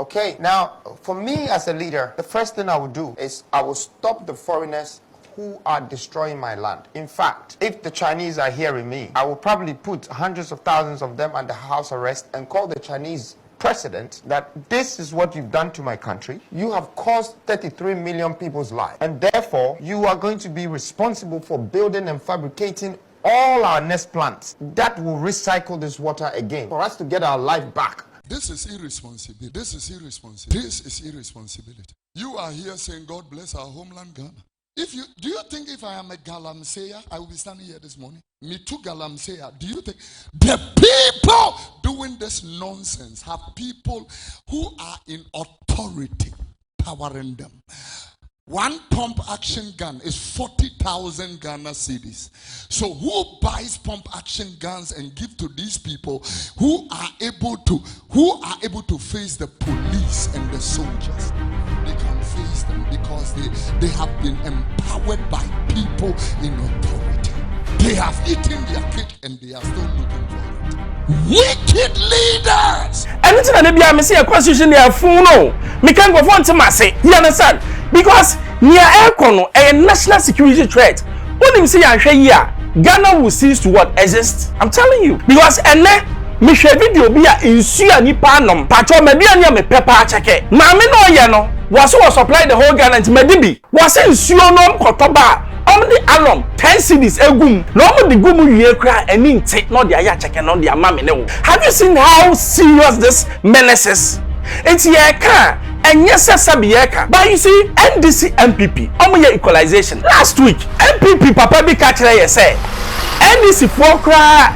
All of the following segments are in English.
Okay, now, for me as a leader, the first thing I will do is I will stop the foreigners who are destroying my land. In fact, if the Chinese are hearing me, I will probably put hundreds of thousands of them under house arrest and call the Chinese president that this is what you've done to my country. You have caused 33 million people's lives, and therefore you are going to be responsible for building and fabricating all our nest plants that will recycle this water again for us to get our life back. This is irresponsibility. This is irresponsibility. This is irresponsibility. You are here saying, God bless our homeland, Ghana. Do you think if I am a Galamsey, I will be standing here this morning? Me too, Galamsey. Do you think the people doing this nonsense have people who are in authority powering them? One pump action gun is 40,000 Ghana cedis. So who buys pump action guns and give to these people who are able to face the police and the soldiers? They can face them because they have been empowered by people in authority. They have eaten their cake and they are still looking for it. Wicked leaders. Anything that be a see a constitution there full no. Me can go for say. You understand? Because near Econo a national security threat. When him say here, Ghana will cease to what exist. I'm telling you. Because me share video be a insua ni panom. Pacho me dia me pepper check. Ma me no ye no. Was supply the whole Ghana to medibi. Was insua no kotoba. Only alum 10 cities egum. No the gumu ye cry and in take not the aya check on the mama. Have you seen how serious this menaces? It's ye can. And yes, Sabieka. But you see, NDC MPP, equalization. Last week, MPP Papa be catch say NDC for cry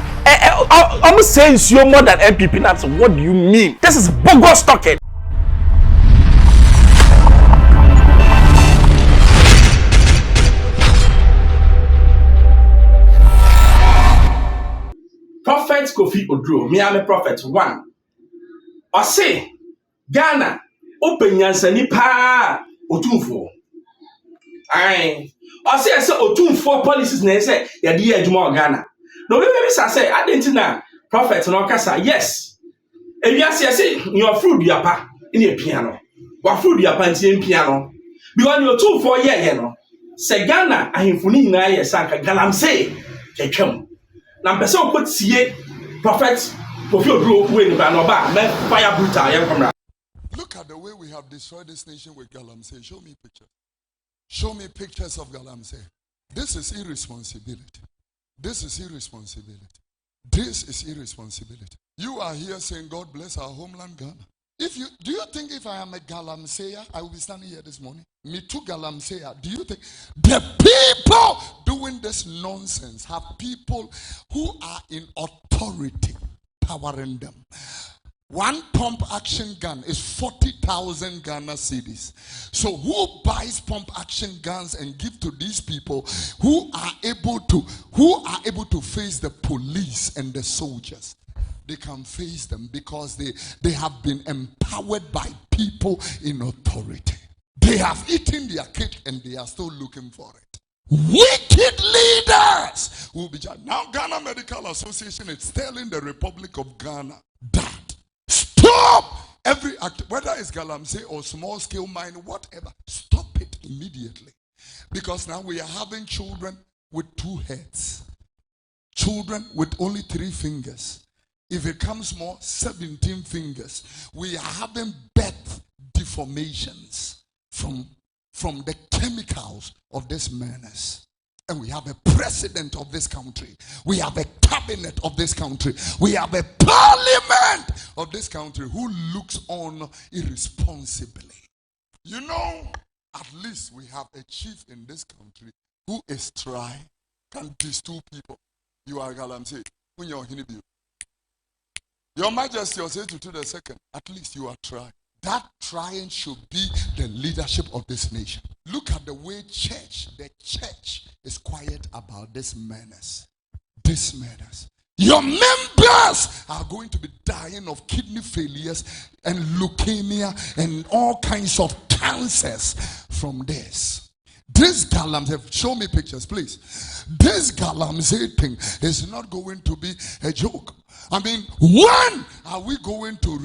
almost saying you more than MPP. Now, so what do you mean? This is bogus talking. Prophet Kofi Oduro, me am a prophet. One. Osei, Ghana. Open yansani pa otumfo ai o say otumfo policies na say ya di adwuma Ghana no be say adentina prophet no kasa yes ewiase say your fruit yapa in piano wa fruit yapa ntie piano because your otumfo ye no say Ghana ahemfo ni nyina ye sanka Galamsey kekam na pese okotie prophet Kofi Oduro we ni ba no ba me fire brutal ye komra. Look at the way we have destroyed this nation with Galamsey. Show me pictures. Show me pictures of Galamsey. This is irresponsibility. This is irresponsibility. This is irresponsibility. You are here saying, God bless our homeland, Ghana. Do you think if I am a Galamsey, I will be standing here this morning? Me too, Galamsey. Do you think the people doing this nonsense have people who are in authority powering them? One pump action gun is 40,000 Ghana cedis. So who buys pump action guns and give to these people who are able to face the police and the soldiers? They can face them because they have been empowered by people in authority. They have eaten their cake and they are still looking for it. Wicked leaders will be judged. Now Ghana Medical Association is telling the Republic of Ghana that stop every act, whether it's Galamsey or small scale mining, whatever, stop it immediately. Because now we are having children with 2 heads, children with only 3 fingers. If it comes more, 17 fingers. We are having birth deformations from the chemicals of this menace. And we have a president of this country. We have a cabinet of this country. We have a parliament of this country who looks on irresponsibly. You know, at least we have a chief in this country who is trying. Can these 2 people? You are Galamsey. Your Majesty, Osei Tutu the second. At least you are trying. That trying should be the leadership of this nation. Look at the way the church is quiet about this menace. This menace. Your members are going to be dying of kidney failures and leukemia and all kinds of cancers from this. This Galamsey, show me pictures, please. This Galamsey thing is not going to be a joke. I mean, when are we going to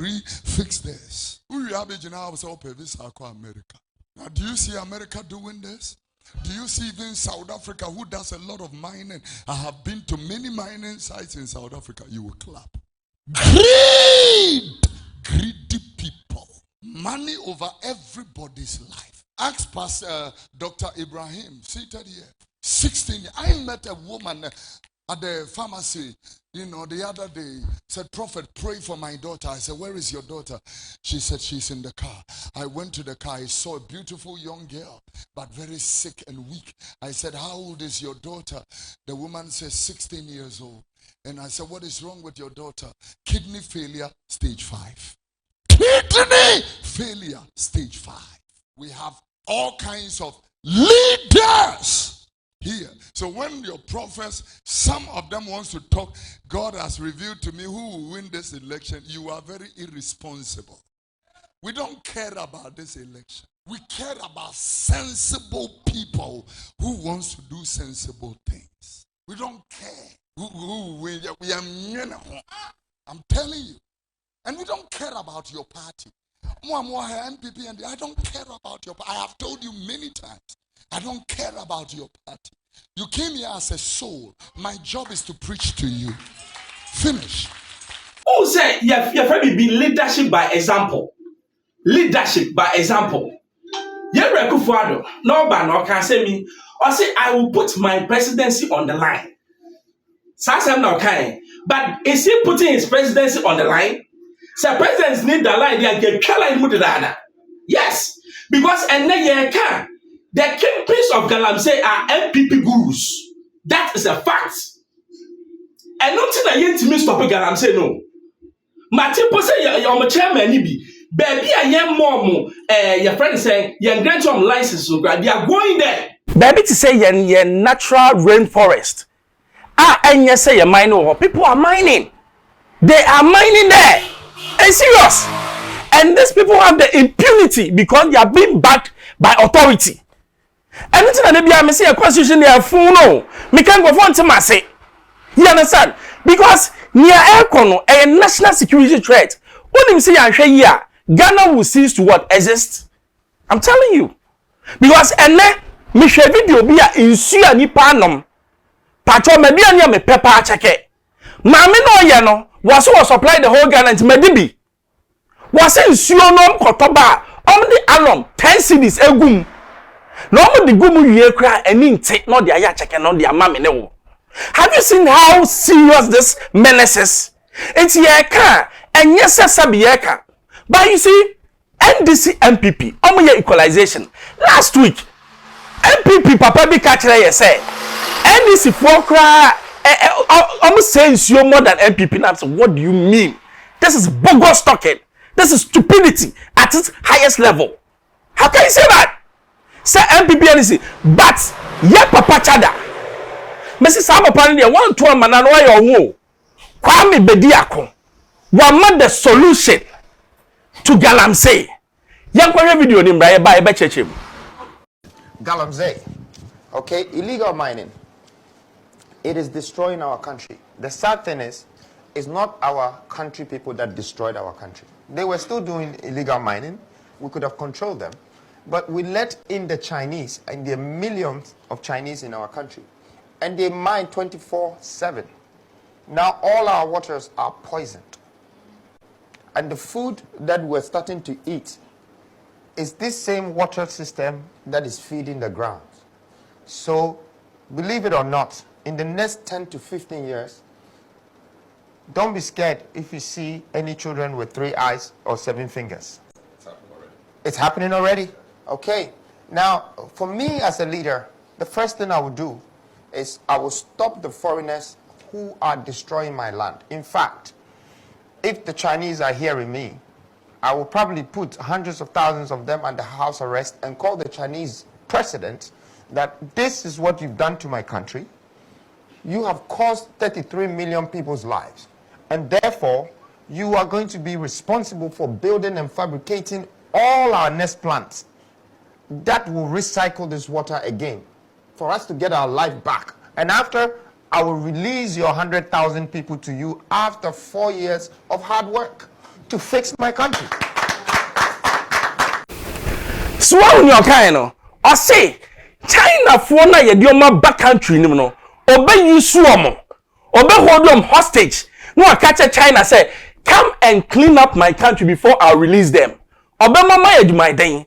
fix this? America. Now, do you see America doing this? Do you see even South Africa, who does a lot of mining? I have been to many mining sites in South Africa. You will clap. Greed! Greedy people. Money over everybody's life. Ask Pastor Dr. Ibrahim, seated here. 16 years. I met a woman at the pharmacy, the other day. Said, Prophet, pray for my daughter. I said, where is your daughter? She said, she's in the car. I went to the car. I saw a beautiful young girl, but very sick and weak. I said, how old is your daughter? The woman said, 16 years old. And I said, what is wrong with your daughter? Kidney failure, stage 5. Kidney failure, stage 5. We have all kinds of leaders here. So when your prophets, some of them wants to talk, God has revealed to me who will win this election. You are very irresponsible. We don't care about this election. We care about sensible people who wants to do sensible things. We don't care who win. I'm telling you. And we don't care about your party. NBK, and I don't care about your party. I have told you many times. I don't care about your party. You came here as a soul. My job is to preach to you. Finish. Oh, say, your friend be leadership by example. Leadership by example. You reckon no ban can say me. Or say, I will put my presidency on the line. Sasem now kind. But is he putting his presidency on the line? So presidents need the line, they get line. Yes, because and then you can. The kingpins of Galamsey are NPP gurus. That is a fact. And nothing that yet to me stop Galamsey no. Martin say you're chairman nibi. Baby, I am mom. Your friend saying you grant some license so they are going there. Baby to say you're natural rainforest. And you say you're mining. People are mining. They are mining there. And serious. And these people have the impunity because they are being backed by authority. Anything that they be say a constitution they are full no. Me can go for to say. You understand? Because near aircon a national security threat. When you say here, Ghana will cease to what exist. I'm telling you. Because me share video be a insure ni panom. Patro me be anya me pepper check. Mami no ye no was supply the whole Ghana to medibi. Was insure no kotoba the alum 10 cities egum. No the gumu ye cry and take not the aya check on the mami no. Have you seen how serious this menaces? It's ye car and yes sabieka. But you see, NDC MPP, ye equalization. Last week, MPP Papa be catch ye say NDC for cry almost saying you more than MPP now. So what do you mean? This is bogus talking. This is stupidity at its highest level. How can you say that? Say MPP NDC, but ye Papa Chada. Messi Sama Pandi, 1 to 1 man, why your woo? Kwame Bediako. What the solution to Galamsey? Young video in by Bechechim. Galamsey. Okay, illegal mining. It is destroying our country. The sad thing is, it's not our country people that destroyed our country. They were still doing illegal mining. We could have controlled them. But we let in the Chinese, and there are millions of Chinese in our country. And they mine 24/7. Now all our waters are poisoned. And the food that we're starting to eat is this same water system that is feeding the ground. So, believe it or not, in the next 10 to 15 years, don't be scared if you see any children with 3 eyes or 7 fingers. It's happening already. It's happening already? Okay. Now, for me as a leader, the first thing I will do is I will stop the foreigners who are destroying my land. In fact, if the Chinese are hearing me, I will probably put hundreds of thousands of them under house arrest and call the Chinese president that this is what you've done to my country. You have caused 33 million people's lives. And therefore, you are going to be responsible for building and fabricating all our nest plants that will recycle this water again for us to get our life back. And after, I will release your 100,000 people to you after 4 years of hard work to fix my country. So when you kind of, I say, China for na ye dioma back country ni no, obe use omo, obe hold them hostage. No, I catch China say, come and clean up my country before I release them. Obe mama ye do my thing.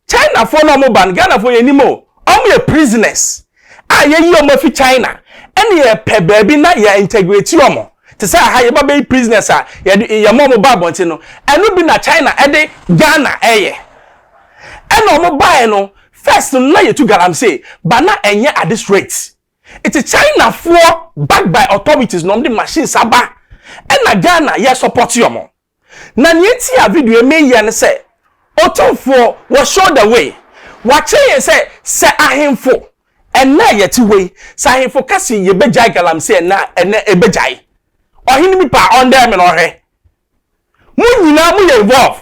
China for no mo ban, Ghana for ye ni mo. Omo prisoners. Ah ye omo fi China. Any ye pe baby na ye integrate omo. To say ha ye ba be prisoners ah ye mo ba bonti no. Enu bi na China e de Ghana eye. Eno omo buy no first na ye to Galamsey, but na enye at this rate. It is China for backed by authorities no the machine saba. Ena Ghana ye support yomo. Na nyeti a video me ye ne say Otomfo was show the way. Wache ye say ahemfo ena ye ti way. Sa ahemfo kasi ye bejai Galamsey na ene ebejai. Ohini mi pa on them no he. Mu nyina mu ye involved.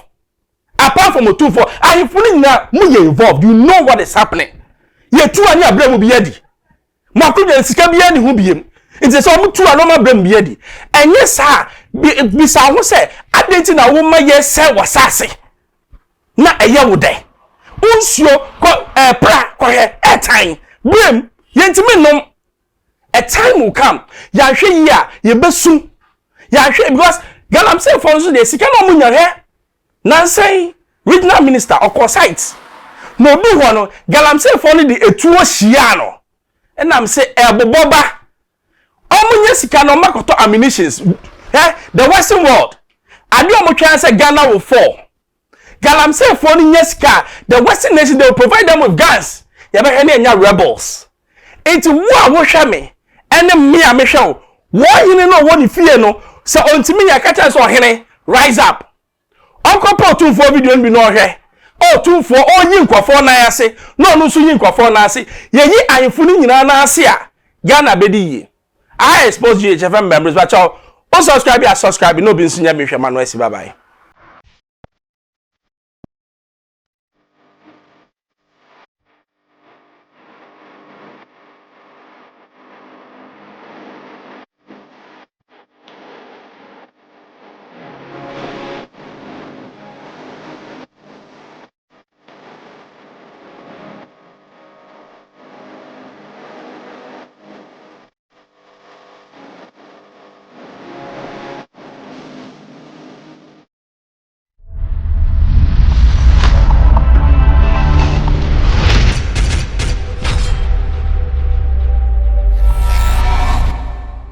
Apart from Otomfo, ahemfo nyina mu ye involved. You know what is happening. Ye tu ani abrem bi yedi. Makunya sika bi ani hu biem. Nti so mu tu anoma abrem bi yedi. Enye sa bi sa ho se adenti na wo ma ye se wasase. Na eye wo dey unsuo ko pra ko he time blame yentimi nom a time will come ya hwe yi a ye besum ya hwe because Galamsey for so dey sika no munya he nansen regional minister okọ site no bi ho no Galamsey for no dey etuo hia no enam say eboboba omunya sika no makoto ammunitions the western world ade omotwa say Ghana will fall. Galamsey for Nyeska, the Western nation, they will provide them with guns. You have any rebels. It's what me. And me, I show. Why you know what you fear no? So until me, I catch us or henny, rise up. Uncle Paul 2 4 video and be no here. Oh, 2 4 oh, you for 4 na say. No, so you for 4 na say. Ye, I am fooling in an Ghana bedi. I expose you, HFM members, but y'all. Oh, subscribe, no be senior, Bye bye.